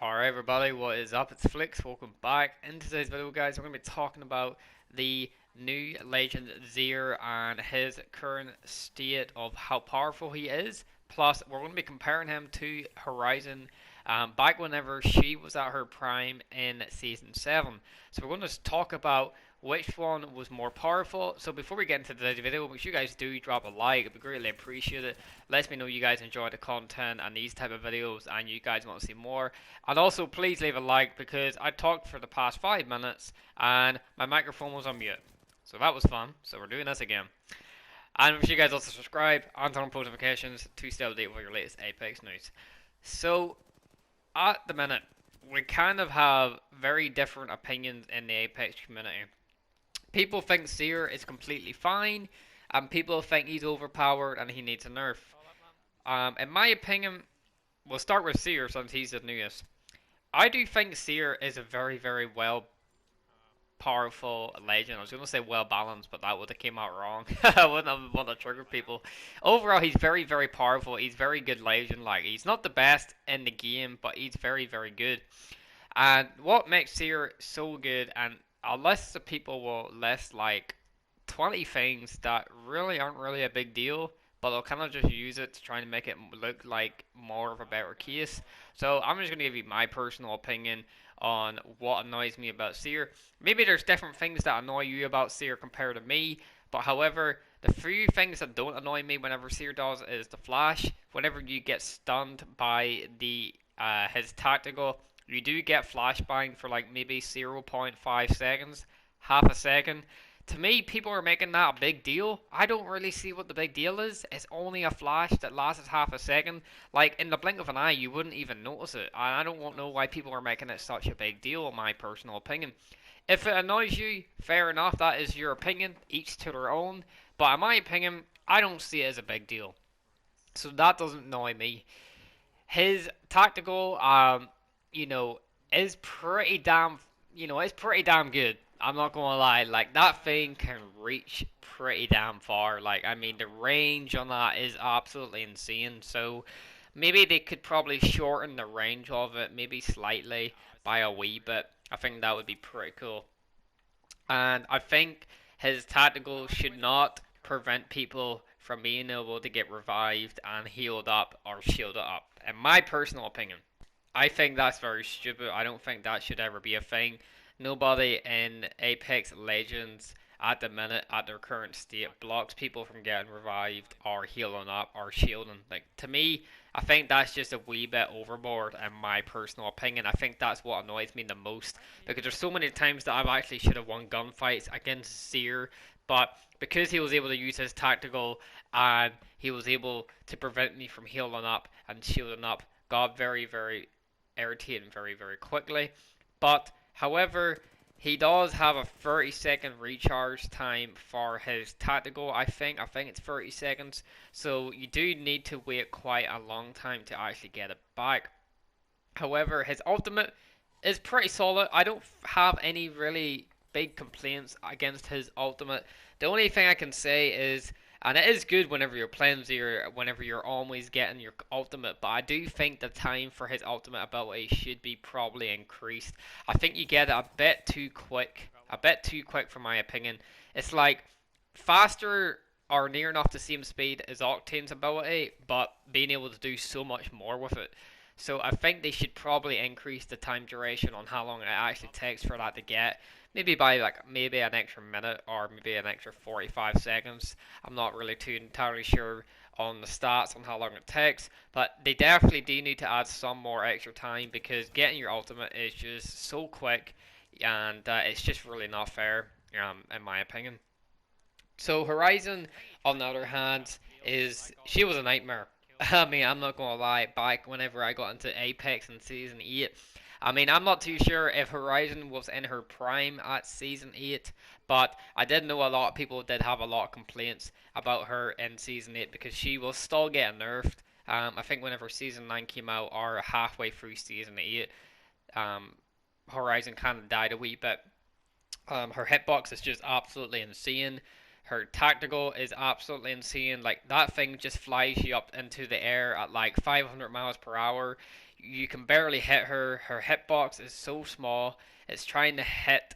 Alright everybody, what is up? It's Flix, welcome back. In today's video guys, we're going to be talking about the new legend Seer and his current state of how powerful he is. Plus, we're going to be comparing him to Horizon back whenever she was at her prime in Season 7. So we're going to talk about which one was more powerful. So before we get into today's video, make sure you guys do drop a like. It'd be greatly appreciated. Lets me know you guys enjoy the content and these type of videos and you guys want to see more. And also please leave a like because I talked for the past 5 minutes and my microphone was on mute. So that was fun. So we're doing this again. And make sure you guys also subscribe and turn on post notifications to stay updated with your latest Apex news. So at the minute, we kind of have very different opinions in the Apex community. People think Seer is completely fine, and people think he's overpowered and he needs a nerf. In my opinion, we'll start with Seer since he's the newest. I do think Seer is a very, very powerful legend. I was going to say well balanced, but that would have came out wrong. I wouldn't have wanted to trigger people. Overall, he's very, very powerful. He's very good legend. Like, he's not the best in the game, but he's very, very good. And what makes Seer so good, and a list of people will list like 20 things that really aren't really a big deal, but they'll kind of just use it to try and make it look like more of a better case. So I'm just going to give you my personal opinion on what annoys me about Seer. Maybe there's different things that annoy you about Seer compared to me, but however, the few things that don't annoy me whenever Seer does is the flash. Whenever you get stunned by the his tactical, you do get flashbang for like maybe 0.5 seconds, half a second. To me, people are making that a big deal. I don't really see what the big deal is. It's only a flash that lasts half a second. Like, in the blink of an eye, you wouldn't even notice it. I don't know why people are making it such a big deal, in my personal opinion. If it annoys you, fair enough, that is your opinion, each to their own. But in my opinion, I don't see it as a big deal. So that doesn't annoy me. His tactical, you know, is pretty damn, it's pretty damn good. I'm not gonna lie, like that thing can reach pretty damn far. Like, I mean, the range on that is absolutely insane. So maybe they could probably shorten the range of it, maybe slightly by a wee bit. I think that would be pretty cool. And I think his tactical should not prevent people from being able to get revived and healed up or shielded up. In my personal opinion, I think that's very stupid. I don't think that should ever be a thing. Nobody in Apex Legends at the minute, at their current state, blocks people from getting revived or healing up or shielding. Like, to me, I think that's just a wee bit overboard in my personal opinion. I think that's what annoys me the most because there's so many times that I've actually should have won gunfights against Seer, but because he was able to use his tactical and he was able to prevent me from healing up and shielding up, got very, very irritating very, very quickly. But however, he does have a 30-second recharge time for his tactical. I think it's 30 seconds. So you do need to wait quite a long time to actually get it back. However, his ultimate is pretty solid. I don't have any really big complaints against his ultimate. The only thing I can say is, and it is good whenever you're playing Zero, whenever you're always getting your ultimate, but I do think the time for his ultimate ability should be probably increased. I think you get it a bit too quick for my opinion. It's like faster or near enough the same speed as Octane's ability, but being able to do so much more with it. So I think they should probably increase the time duration on how long it actually takes for that to get. Maybe by like maybe an extra minute or maybe an extra 45 seconds. I'm not really too entirely sure on the stats on how long it takes, but they definitely do need to add some more extra time because getting your ultimate is just so quick and it's just really not fair in my opinion. So Horizon, on the other hand, she was a nightmare. I mean, I'm not gonna lie. Back whenever I got into Apex in Season 8, I mean, I'm not too sure if Horizon was in her prime at Season 8, but I did know a lot of people did have a lot of complaints about her in Season 8 because she was still getting nerfed. I think whenever Season 9 came out or halfway through Season 8, Horizon kind of died a wee bit. Her hitbox is just absolutely insane. Her tactical is absolutely insane. Like that thing just flies you up into the air at like 500 miles per hour. You can barely hit her. Her hitbox is so small. It's trying to hit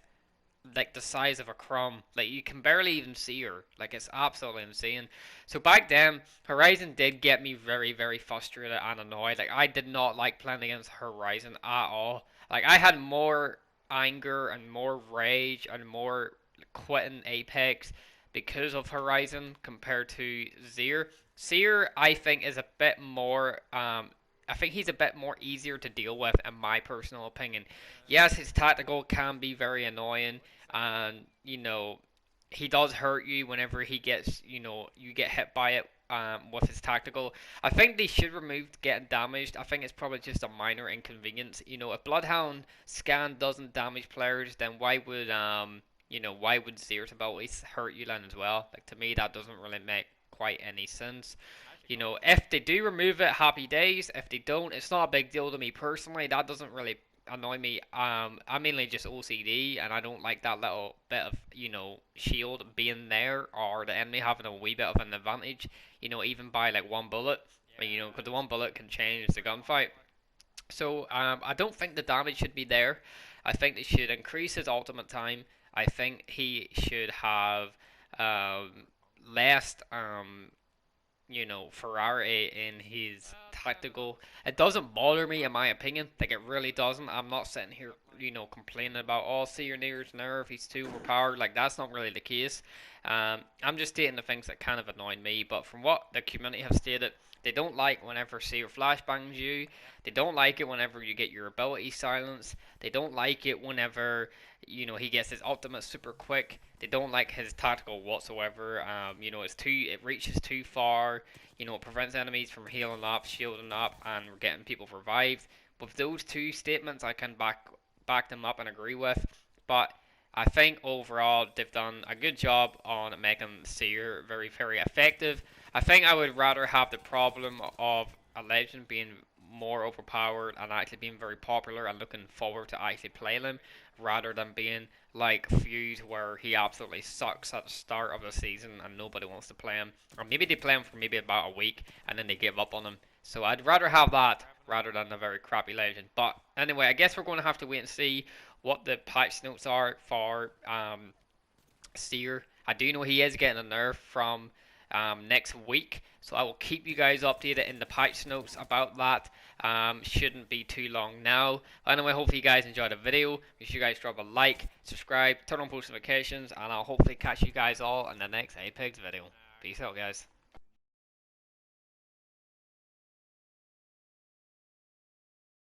like the size of a crumb. Like you can barely even see her. Like it's absolutely insane. So back then, Horizon did get me very, very frustrated and annoyed. Like I did not like playing against Horizon at all. Like I had more anger and more rage and more quitting Apex because of Horizon compared to Seer. Seer, I think, is a bit more. I think he's a bit more easier to deal with, in my personal opinion. Yes, his tactical can be very annoying, and he does hurt you whenever he gets you get hit by it with his tactical. I think they should remove getting damaged. I think it's probably just a minor inconvenience. If Bloodhound scan doesn't damage players, then why would Seer's abilities hurt you then as well? Like to me, that doesn't really make quite any sense. If they do remove it, happy days. If they don't, it's not a big deal to me personally. That doesn't really annoy me. I'm mainly just OCD, and I don't like that little bit of shield being there, or the enemy having a wee bit of an advantage. Even by like one bullet. Because the one bullet can change the gunfight. So I don't think the damage should be there. I think they should increase his ultimate time. I think he should have less Ferrari in his tactical. It doesn't bother me, in my opinion. Like it really doesn't. I'm not sitting here, complaining about Seer near his nerve. He's too overpowered. Like that's not really the case. I'm just stating the things that kind of annoy me. But from what the community have stated, they don't like whenever Seer flashbangs you. They don't like it whenever you get your ability silenced. They don't like it whenever he gets his ultimate super quick. They don't like his tactical whatsoever. It reaches too far. It prevents enemies from healing up, shielding up, and getting people revived. With those two statements, I can back them up and agree with. But I think overall they've done a good job on making Seer very, very effective. I think I would rather have the problem of a legend being more overpowered and actually being very popular and looking forward to actually playing him rather than being like Fuse where he absolutely sucks at the start of the season and nobody wants to play him. Or maybe they play him for maybe about a week and then they give up on him. So I'd rather have that rather than a very crappy legend. But anyway, I guess we're going to have to wait and see what the patch notes are for Seer. I do know he is getting a nerf from next week, so I will keep you guys updated in the patch notes about that. Shouldn't be too long now. Anyway, hopefully you guys enjoyed the video. Make sure you guys drop a like, subscribe, turn on post notifications, and I'll hopefully catch you guys all in the next Apex video. Peace out, guys.